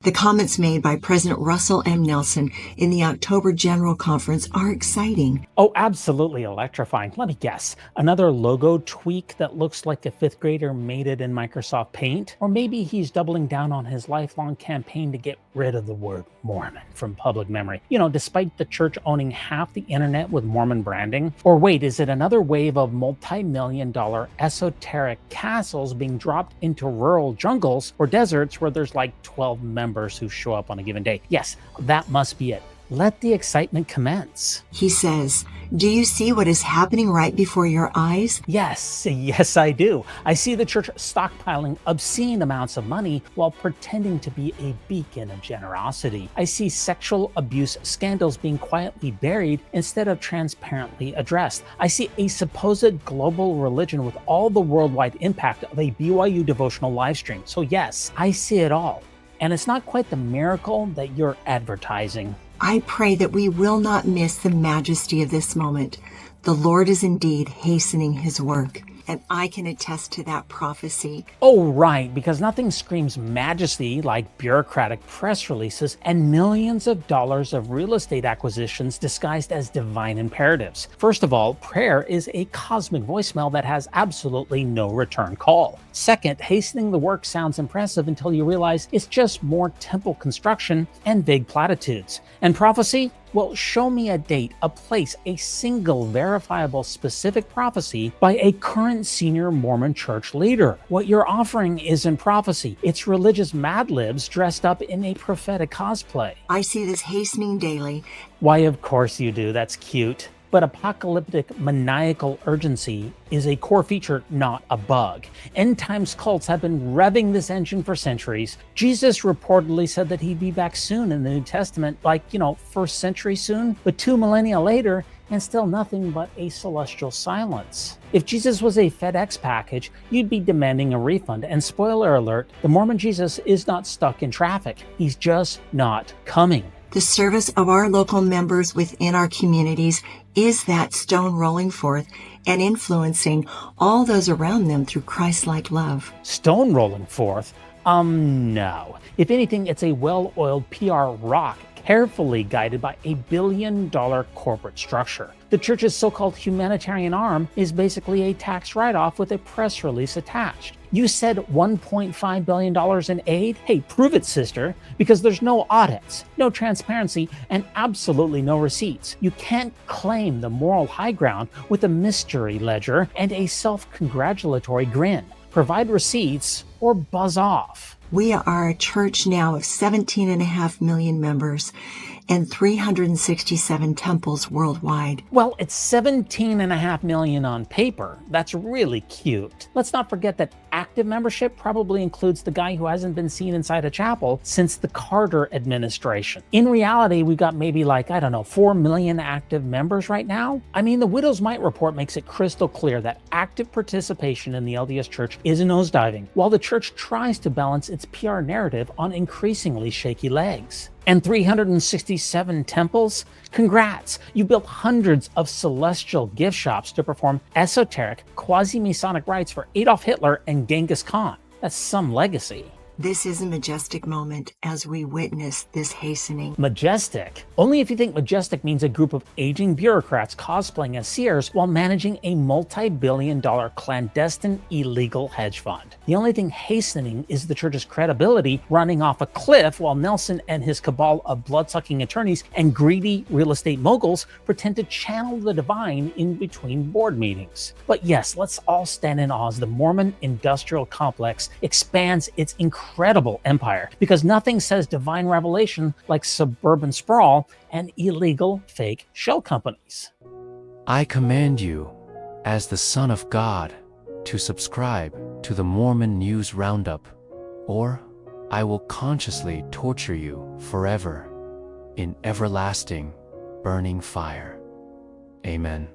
The comments made by President Russell M. Nelson in the October General Conference are exciting. Oh, absolutely electrifying. Let me guess. Another logo tweak that looks like a fifth grader made it in Microsoft Paint? Or maybe he's doubling down on his lifelong campaign to get rid of the word Mormon from public memory. You know, despite the church owning half the internet with Mormon branding? Or wait, is it another wave of multi-million-dollar esoteric castles being dropped into rural jungles or deserts where there's like 12 members who show up on a given day? Yes, that must be it. Let the excitement commence. He says, "Do you see what is happening right before your eyes?" Yes, I do. I see the church stockpiling obscene amounts of money while pretending to be a beacon of generosity. I see sexual abuse scandals being quietly buried instead of transparently addressed. I see a supposed global religion with all the worldwide impact of a BYU devotional live stream. So yes, I see it all. And it's not quite the miracle that you're advertising. I pray that we will not miss the majesty of this moment. The Lord is indeed hastening his work, and I can attest to that prophecy. Oh, right, because nothing screams majesty like bureaucratic press releases and millions of dollars of real estate acquisitions disguised as divine imperatives. First of all, prayer is a cosmic voicemail that has absolutely no return call. Second, hastening the work sounds impressive until you realize it's just more temple construction and vague platitudes. And prophecy? Well, show me a date, a place, a single verifiable specific prophecy by a current senior Mormon church leader. What you're offering isn't prophecy. It's religious Mad Libs dressed up in a prophetic cosplay. I see this hastening daily. Why, of course you do. That's cute. But apocalyptic maniacal urgency is a core feature, not a bug. End times cults have been revving this engine for centuries. Jesus reportedly said that he'd be back soon in the New Testament, like, first century soon, but 2 millennia later, and still nothing but a celestial silence. If Jesus was a FedEx package, you'd be demanding a refund. And spoiler alert, the Mormon Jesus is not stuck in traffic. He's just not coming. The service of our local members within our communities is that stone rolling forth and influencing all those around them through Christ-like love. Stone rolling forth? No. If anything, it's a well-oiled PR rock carefully guided by a billion-dollar corporate structure. The church's so-called humanitarian arm is basically a tax write-off with a press release attached. You said $1.5 billion in aid? Hey, prove it, sister, because there's no audits, no transparency, and absolutely no receipts. You can't claim the moral high ground with a mystery ledger and a self-congratulatory grin. Provide receipts or buzz off. We are a church now of 17.5 million members and 367 temples worldwide. Well, it's 17.5 million on paper. That's really cute. Let's not forget that active membership probably includes the guy who hasn't been seen inside a chapel since the Carter administration. In reality, we've got maybe 4 million active members right now. I mean, the Widow's Mite report makes it crystal clear that active participation in the LDS Church is nosediving, while the church tries to balance its PR narrative on increasingly shaky legs. And 367 temples? Congrats! You built hundreds of celestial gift shops to perform esoteric, quasi-Masonic rites for Adolf Hitler and Genghis Khan. That's some legacy. This is a majestic moment as we witness this hastening. Majestic? Only if you think majestic means a group of aging bureaucrats cosplaying as seers while managing a multi-billion-dollar clandestine illegal hedge fund. The only thing hastening is the church's credibility running off a cliff while Nelson and his cabal of blood-sucking attorneys and greedy real estate moguls pretend to channel the divine in between board meetings. But yes, let's all stand in awe as the Mormon industrial complex expands its incredible empire, because nothing says divine revelation like suburban sprawl and illegal fake shell companies. I command you, as the Son of God, to subscribe to the Mormon News Roundup, or I will consciously torture you forever in everlasting burning fire. Amen.